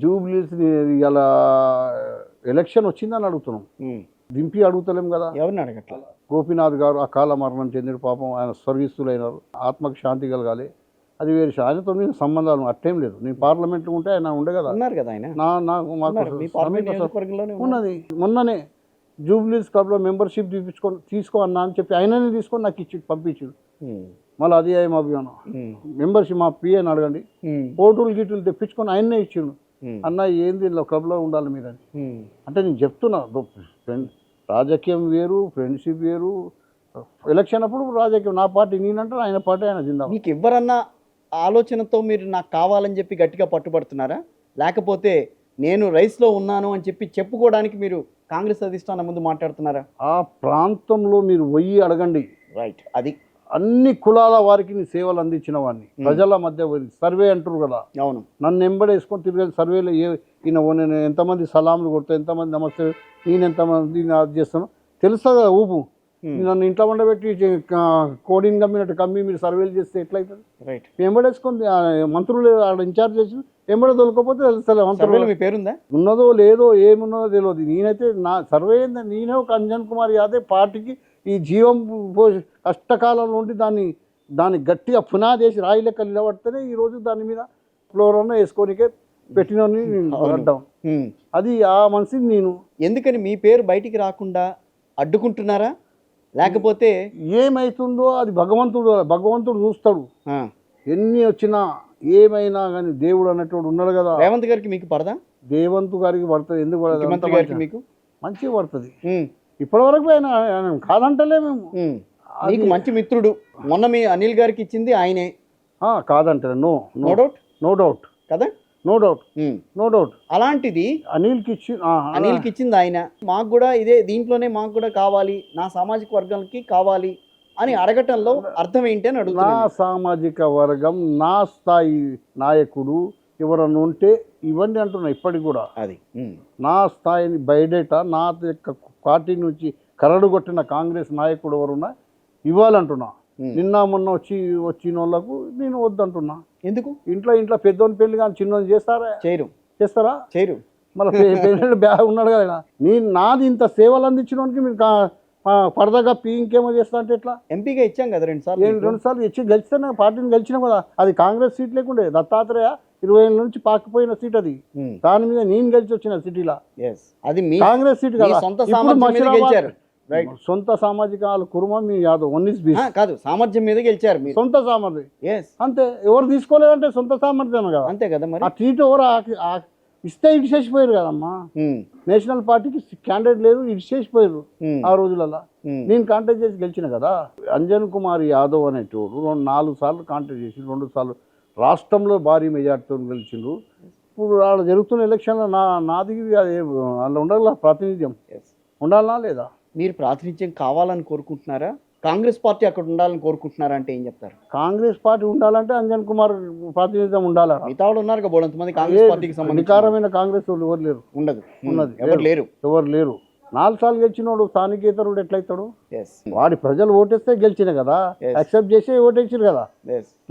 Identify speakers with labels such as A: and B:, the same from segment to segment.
A: జూబ్లీస్ ఇలా ఎలక్షన్ వచ్చిందని అడుగుతున్నాం, దింపి అడుగుతలేం కదా.
B: ఎవరిని అడగట్లా.
A: గోపీనాథ్ గారు అకాల మరణం చెందిన పాపం, ఆయన స్వర్గీస్తులైనారు, ఆత్మకు శాంతి కలగాలి, అది వేరే. ఆయనతో నేను సంబంధాలు అట్టేం లేదు. నేను పార్లమెంట్లో ఉంటే ఆయన ఉండే కదా,
B: ఉన్నారు కదా ఆయన.
A: నాకు మాకు
B: మీ పార్లమెంట్ నియోజకవర్గంలోనే
A: ఉన్నది. మొన్ననే జూబ్లీస్ క్లబ్లో మెంబర్షిప్ తీసుకో అన్నా అని చెప్పి ఆయననే తీసుకొని నాకు ఇచ్చి పంపించాడు. మళ్ళీ అది ఏం అభిమానం, మెంబర్షిప్ మా పిఏని అడగండి, ఫోటోలు గీటులు తెప్పించుకొని ఆయన్నే ఇచ్చిండు. అన్న ఏంది ఇలా క్లబ్లో ఉండాలి మీరని. అంటే నేను చెప్తున్నా, రాజకీయం వేరు, ఫ్రెండ్షిప్ వేరు. ఎలక్షన్ అప్పుడు రాజకీయం నా పార్టీ నేనంటారు, ఆయన పార్టీ ఆయన జిందా.
B: మీకు ఎవరన్నా ఆలోచనతో మీరు నాకు కావాలని చెప్పి గట్టిగా పట్టుబడుతున్నారా, లేకపోతే నేను రైస్లో ఉన్నాను అని చెప్పి చెప్పుకోవడానికి మీరు కాంగ్రెస్ అధిష్టానం ముందు మాట్లాడుతున్నారా?
A: ఆ ప్రాంతంలో మీరు పోయి అడగండి.
B: రైట్, అది
A: అన్ని కులాల వారికి నీ సేవలు అందించిన వాడిని, ప్రజల మధ్య సర్వే అంటారు కదా.
B: అవును,
A: నన్ను ఎంబడేసుకొని తిరిగి సర్వేలో నేను ఎంతమంది సలాంలు కొడతా, ఎంతమంది నమస్తే, నేను ఎంతమంది అది చేస్తాను తెలుసా కదా. ఊపు నన్ను ఇంట్లో వండబెట్టి కోడిని కమ్మినట్టు కమ్మి మీరు సర్వేలు చేస్తే ఎట్లయితుంది.
B: రైట్,
A: ఎంబడేసుకొని మంత్రులు ఇన్ఛార్జ్ చేసి ఎంబడే దొరకపోతే తెలుస్తుంది.
B: మీ పేరుందా,
A: ఉన్నదో లేదో ఏమున్నదో తెలియదు. నేనైతే నా సర్వే ఏంటంటే నేనే ఒక అంజన్ కుమార్ యాదవ్ పార్టీకి ఈ జీవం కష్టకాలం నుండి దాన్ని గట్టిగా పునాదేసి రాయి లెక్క నిలబడితేనే ఈరోజు దాని మీద ఫ్లోరన్నా వేసుకోనికే పెట్టినని అడ్డం. అది ఆ మనిషిని నేను.
B: ఎందుకని మీ పేరు బయటికి రాకుండా అడ్డుకుంటున్నారా, లేకపోతే
A: ఏమవుతుందో అది భగవంతుడు చూస్తాడు. ఎన్ని వచ్చినా ఏమైనా కానీ దేవుడు అన్నట్టు ఉన్నాడు కదా.
B: రేవంత్ గారికి మీకు పడదా?
A: రేవంత్ గారికి పడుతుంది. ఎందుకు పడదు?
B: మీకు
A: మంచిగా పడుతుంది. ఇప్పటి వరకు ఆయన కాదంటలే మేము.
B: మీకు మంచి మిత్రుడు, మొన్న మీ అనిల్ గారికి ఇచ్చింది ఆయనే.
A: కాదంటే నో డౌట్, నో డౌట్
B: కదా,
A: నో డౌట్, నో డౌట్.
B: అలాంటిది
A: అనిల్కి
B: ఇచ్చింది ఆయన. మాకు కూడా ఇదే దీంట్లోనే మాకు కూడా కావాలి, నా సామాజిక వర్గానికి కావాలి అని అడగటంలో అర్థం ఏంటి అని అడుగుతున్నా.
A: నా సామాజిక వర్గం, నా స్థాయి నాయకుడు ఎవరన్నా ఉంటే ఇవన్నీ అంటున్నా ఇప్పటికి కూడా. అది నా స్థాయిని బయటేట నా యొక్క పార్టీ నుంచి కరడుగొట్టిన కాంగ్రెస్ నాయకుడు ఎవరున్నా ఇవ్వాలంటున్నా. నిన్న మొన్న వచ్చిన వాళ్ళకు నేను వద్దంటున్నా.
B: ఎందుకు?
A: ఇంట్లో పెద్దోని పెళ్లి కానీ చిన్నోని చేస్తారా? చేస్తారా?
B: చేయరు.
A: మళ్ళీ పెళ్ళి బ్యాగ్ ఉన్నాడు కదా. నాది ఇంత సేవలు అందించడానికి మీరు పరదగా ఇంకేమో చేస్తా అంటే ఎట్లా?
B: ఎంపీగా ఇచ్చాం కదా 2 సార్లు
A: ఇచ్చి గెలిచినా పార్టీని గెలిచినాం కదా. అది కాంగ్రెస్ సీట్ లేకుండే, దత్తాత్రేయ 20 ఏళ్ళ నుంచి పాకపోయిన సీట్ అది. దాని మీద నేను గెలిచి వచ్చిన సిటీలో.
B: అది
A: కాంగ్రెస్ సీట్ కదా.
B: రైట్,
A: సొంత సామాజిక కుర్మ మీ యాదవ్
B: కాదు, సామర్థ్యం మీద గెలిచారు.
A: సొంత సామర్థ్యం అంతే. ఎవరు తీసుకోలేదంటే సొంత సామర్థ్యం కదా.
B: అంతే కదా. మరి
A: ఆ సీట్ ఎవరు ఇస్తే ఇటు చేసిపోయారు కదమ్మా. నేషనల్ పార్టీకి క్యాండిడేట్ లేదు, ఇటు చేసిపోయారు ఆ రోజులలో. నేను కాంటాక్ట్ చేసి గెలిచిన కదా. అంజన్ కుమార్ యాదవ్ అనేటోడు 4 సార్లు కాంటాక్ట్ చేసి 2 సార్లు రాష్ట్రంలో భారీ మెజార్టీతో గెలిచిండ్రు. ఇప్పుడు అలా జరుగుతున్న ఎలక్షన్లో నాది అలా ఉండాలి, ప్రాతినిధ్యం ఉండాలనా లేదా?
B: మీరు ప్రాతినిధ్యం కావాలని కోరుకుంటున్నారా, కాంగ్రెస్ పార్టీ అక్కడ ఉండాలని కోరుకుంటున్నారా? అంటే ఏం చెప్తారు?
A: కాంగ్రెస్ పార్టీ ఉండాలంటే అంజన్ కుమార్ ప్రాతినిధ్యం ఉండాలి.
B: మిగతా వాళ్ళు ఉన్నారు కదా మంది కాంగ్రెస్ పార్టీకి
A: అధికారమైన కాంగ్రెస్ వాళ్ళు ఎవరు లేరు. ఉన్నది ఎవరు లేరు. 4 సార్లు గెలిచినోడు స్థానికేతరుడు ఎట్లయితాడు? వాడి ప్రజలు ఓటేస్తే గెలిచిన కదా, యాక్సెప్ట్ చేసి ఓటేసారు కదా.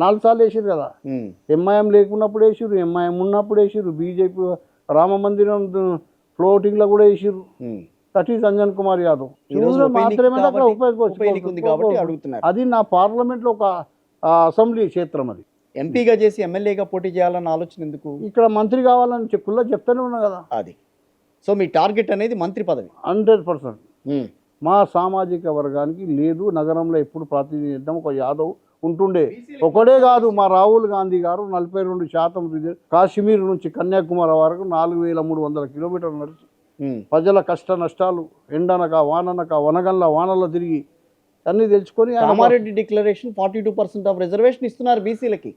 A: 4 సార్లు వేసారు కదా. ఎంఐఎం లేకున్నప్పుడు వేసారు, ఎంఐఎం ఉన్నప్పుడు వేసారు, బీజేపీ రామ మందిరం ఫ్లోటింగ్ లో కూడా వేసారు. That is Anjan Kumar Yadav. మాత్రమే అది నా పార్లమెంట్ లో ఒక అసెంబ్లీ క్షేత్రం. అది
B: ఎంపీగా చేసి ఎమ్మెల్యేగా పోటీ చేయాలన్న ఆలోచన ఎందుకు?
A: ఇక్కడ మంత్రి కావాలని చెప్తూనే ఉన్నా కదా.
B: అది సో మీ టార్గెట్ అనేది మంత్రి పదవి
A: 100%. మా సామాజిక వర్గానికి లేదు. నగరంలో ఎప్పుడు ప్రాతినిధ్యం ఒక యాదవ్ ఉంటుండే. ఒకడే కాదు, మా రాహుల్ గాంధీ గారు 42% కాశ్మీర్ నుంచి కన్యాకుమారి వరకు 4300 కిలోమీటర్లు నడిచి ప్రజల కష్ట నష్టాలు, ఎండనక వాననక వనగంల వానలో తిరిగి అన్ని తెలుసుకొని
B: కామారెడ్డి డిక్లరేషన్ 42% ఆఫ్ రిజర్వేషన్ ఇస్తున్నారు బీసీలకి.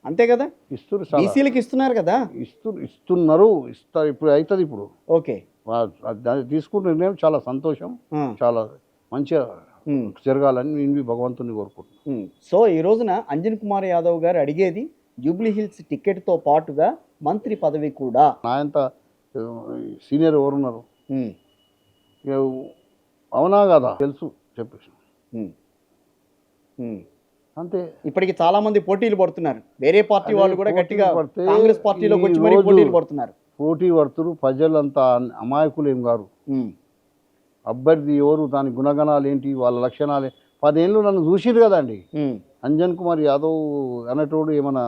B: అంతే కదా, బీసీలకి ఇస్తున్నారు కదా.
A: ఇస్తున్నారు. ఇప్పుడు అవుతుంది. ఇప్పుడు
B: ఓకే,
A: తీసుకున్న నిర్ణయం చాలా సంతోషం, చాలా మంచిగా జరగాలని నేను భగవంతుని కోరుకుంటున్నాను.
B: సో ఈ రోజున అంజన్ కుమార్ యాదవ్ గారు అడిగేది జూబ్లీ హిల్స్ టికెట్తో పాటుగా మంత్రి పదవి కూడా.
A: నాయంత సీనియర్ ఎవరున్నారు? అవునా కదా, తెలుసు చెప్పేసి అంతే.
B: ఇప్పటికి చాలా మంది పోటీలు పడుతున్నారు, వేరే పార్టీ వాళ్ళు కూడా
A: పోటీలు
B: గట్టిగా
A: పడితే
B: కాంగ్రెస్ పార్టీలోకి వచ్చి మరీ
A: ఈ రోజు
B: పోటీలు పడుతున్నారు.
A: పోటీ పడుతురు. ప్రజలంతా అమాయకులు ఏం గారు.
B: ఉమ్,
A: అభ్యర్థి ఎవరు, దాని గుణగణాలు ఏంటి, వాళ్ళ లక్షణాలు 10 ఏళ్ళు నన్ను చూసిరు కదండి.
B: ఉమ్,
A: అంజన్ కుమార్ యాదవ్ అనేటోడు ఏమైనా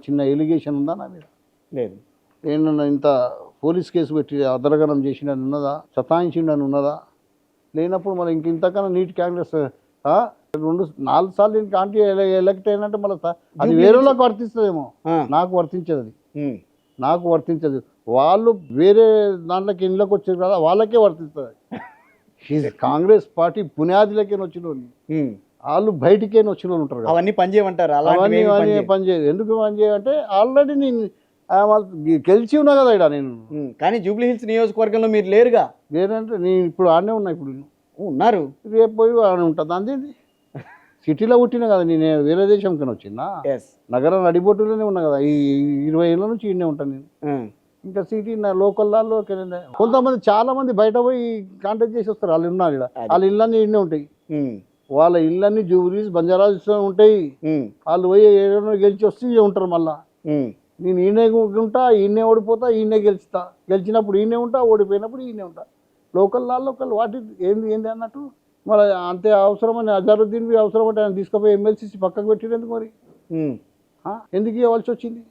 A: చిన్న ఎలిగేషన్ ఉందా నా మీద?
B: లేదు.
A: ఏమన్నా ఇంత పోలీస్ కేసు పెట్టి అదరగనం చేసిండని ఉన్నదా, సతాయించిండని ఉన్నదా? లేనప్పుడు మరి ఇంతకన్నా నీట్ కాంగ్రెస్ 4 సార్లు నేను కాంటీ ఎలక్ట్ అయినట్టే మళ్ళీ అది వేరే వాళ్ళకి వర్తిస్తుందేమో,
B: ఆ,
A: నాకు వర్తించదు. అది
B: ఉమ్,
A: నాకు వర్తించదు. వాళ్ళు వేరే దాంట్లోకి ఇంట్లోకి వచ్చారు కదా, వాళ్ళకే వర్తిస్తుంది. ఈ కాంగ్రెస్ పార్టీ పునాదిలకే వచ్చిన వాళ్ళు,
B: ఉమ్.
A: వాళ్ళు బయటికే వచ్చిన వాళ్ళు ఉంటారు కదా.
B: అవన్నీ పనిచేయమంటారు.
A: అవన్నీ
B: అలాంటివి ఏమీ
A: అవన్నీ
B: పనిచేయవు.
A: పని చేయదు. ఎందుకు పని చేయాలంటే ఆల్రెడీ నేను గెలిచి ఉన్నా కదా ఇక్కడ నేను.
B: కానీ జూబ్లీ హిల్స్ నియోజకవర్గంలో మీరు లేరుగా.
A: లేదంటే నేను ఇప్పుడు ఆడనే ఉన్నా. ఇప్పుడు
B: ఉన్నారు.
A: రేపు పోయి ఆడ ఉంటుంది. అంతేంది, సిటీలో పుట్టినా కదా నేను, వేరే దేశంకి వచ్చినా.
B: ఎస్.
A: నగరం నడిబొట్టులోనే ఉన్నా కదా. ఈ 20 ఏళ్ళ నుంచి ఈడనే ఉంటాను నేను. ఇంకా సిటీ నా లోకల్లో కొంతమంది చాలా మంది బయట పోయి కాంటాక్ట్ చేసి వస్తారు. వాళ్ళు ఉన్నారు ఇక్కడ, వాళ్ళ ఇళ్ళన్నీ ఈడనే ఉంటాయి. వాళ్ళ ఇళ్ళన్నీ జూబ్లీస్ బంజారాస్ ఉంటాయి. వాళ్ళు పోయి ఏడో గెలిచి వస్తే ఈయన ఉంటారు. మళ్ళా నేను ఈయనే ఉంటా, ఈయనే ఓడిపోతా, ఈయనే గెలుస్తా. గెలిచినప్పుడు ఈయనే ఉంటా, ఓడిపోయినప్పుడు ఈయనే ఉంటా. లోకల్ వాటి ఏంది అన్నట్టు. మరి అంతే అవసరమని అజారుద్దీన్ అవసరం అంటే ఆయన తీసుకుపోయి ఎమ్మెల్సీసీ పక్కకు పెట్టిరు ఎందుకు మరి? ఎందుకు ఇవ్వాల్సి వచ్చింది?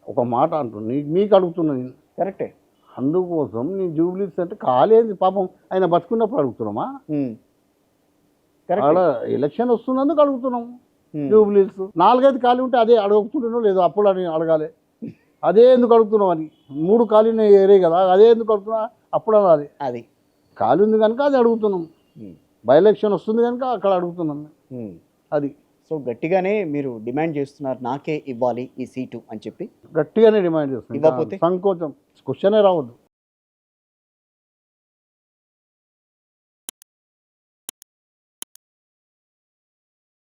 A: ఒక మాట అంటున్నా, మీకు అడుగుతున్నా నేను.
B: కరెక్టే.
A: అందుకోసం నీ జూబ్లీస్ అంటే కాలేదు పాపం, ఆయన బతుకున్నప్పుడు అడుగుతున్నామా? ఆడ ఎలక్షన్ వస్తున్నందుకు అడుగుతున్నాము. జూబ్లీస్ 4-5 ఖాళీ ఉంటే అదే అడుగుతున్నానో లేదో అప్పుడు అని అడగాలి. అదే ఎందుకు అడుగుతున్నావు అని. 3 ఖాళీనే ఏరే కదా, అదే ఎందుకు అడుగుతున్నా అప్పుడు అనాలి.
B: అది
A: ఖాళీ ఉంది కనుక అది అడుగుతున్నాం. బై ఎలక్షన్ వస్తుంది కనుక అక్కడ అడుగుతున్నాం. అది
B: సో గట్టిగానే మీరు డిమాండ్ చేస్తున్నారు, నాకే ఇవ్వాలి ఈ సీటు అని చెప్పి.
A: గట్టిగానే డిమాండ్ చేస్తున్నాం.
B: ఇవ్వకపోతే
A: సంకోచం క్వశ్చనే రావద్దు.